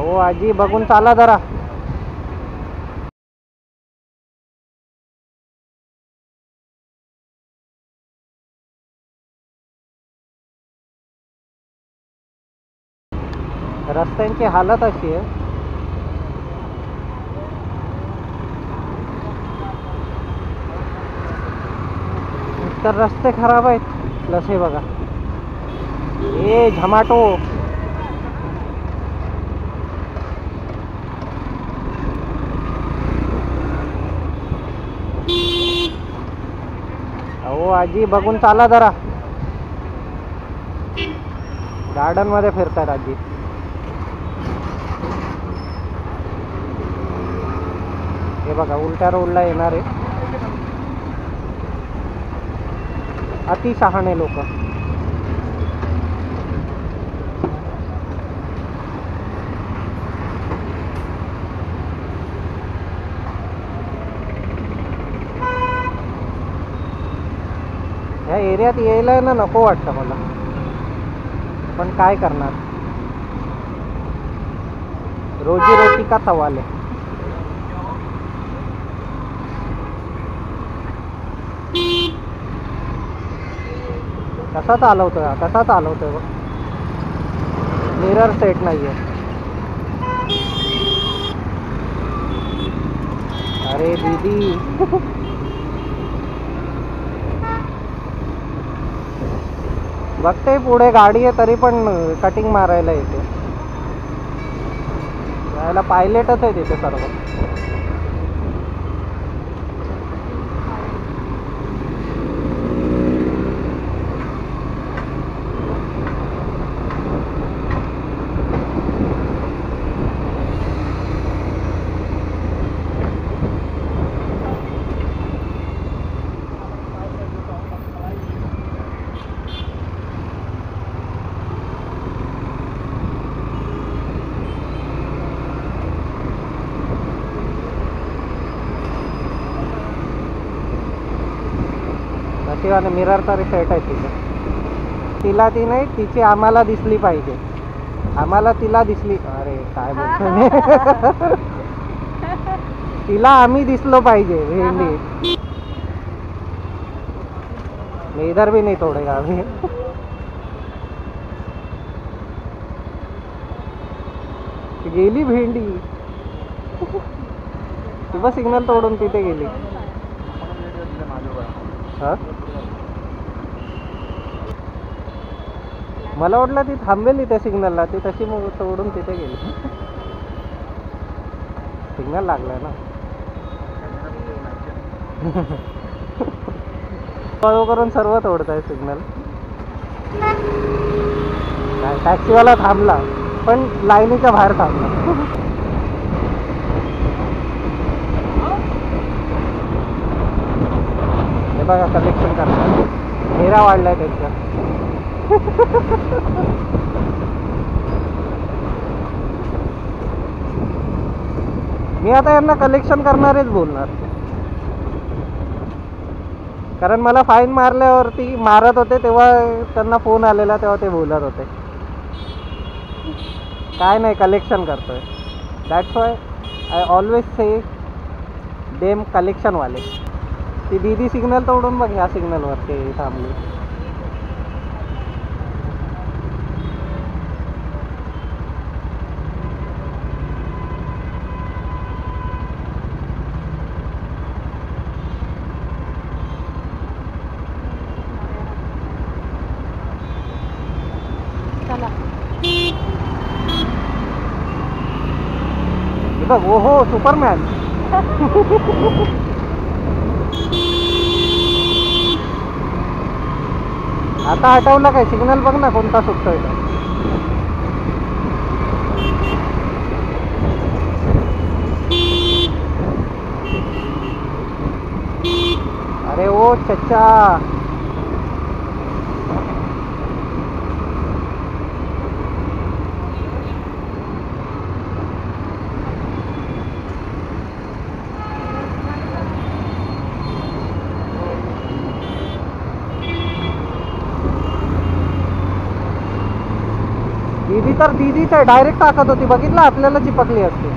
अहो आजी बघून चाला जरा. रस्त्यांची हालत अशी आहे. तर रस्ते खराब आहेत प्लस हे बघा हे झमाटो. अहो आजी बघून चाला जरा. गार्डन मध्ये फिरतायत आजी. हे बघा उलट्या रोडला येणार आहे. अति शहाणे लोक. ह्या एरियात यायला ना नको वाटतं मला, पण काय करणार, रोजी रोटी का सवाल आहे. कसा चालवतोय बघ. मिरर सेट नाहीये. अरे दीदी बघते पुढे गाडी आहे तरी पण कटिंग मारायला येते. यायला पायलटच आहे तिथे सर्व. आणि मिरर तरी सेट आहे तिथे. तिला ती नाही, तिची आम्हाला दिसली पाहिजे. आम्हाला तिला दिसली. अरे काय बोलतो मी. तिला आम्ही दिसलो पाहिजे. भेंडी मी इधर भी नहीं तोडेगा अभी. गेली भेंडी. ती सिग्नल तोडून तिथे गेली. हा मला वाटलं ती थांबेल त्या सिग्नलला. ती तशी तोडून तिथे गेली. सिग्नल लागलाय ना. फॉलो करून सर्व तोडताय सिग्नल. टॅक्सीवाला थांबला पण लाईनीच्या बाहेर थांबला. हे बघा कलेक्शन करतात. हेरा वाढलाय त्यांचा. मी आता यांना कलेक्शन करणारेच बोलणार, कारण मला फाईन मारल्यावरती मारत होते तेव्हा त्यांना फोन आलेला, तेव्हा ते बोलत होते काय नाही कलेक्शन करतोय. That's why I always say them collection वाले. ती दीदी सिग्नल तोडून बघ ह्या सिग्नलवर ते थांबली. बघ ओहो सुपरमॅन. आता हटवला काय सिग्नल बघ ना कोणता सुटतोय. अरे ओ चच्चा. दीदीच आहे, डायरेक्ट टाकत होती, बघितलं आपल्याला चिपकली असते.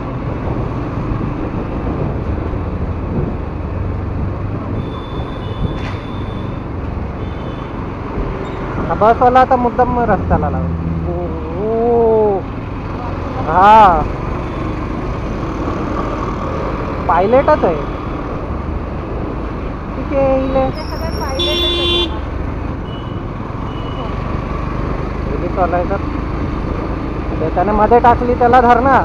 हा बसवाला आता मुद्दाम रस्त्याला लावला. हा पायलटच आहे. ठीक आहे इले पोलीस वाला आहे तर त्याने मध्ये टाकली, त्याला धर ना.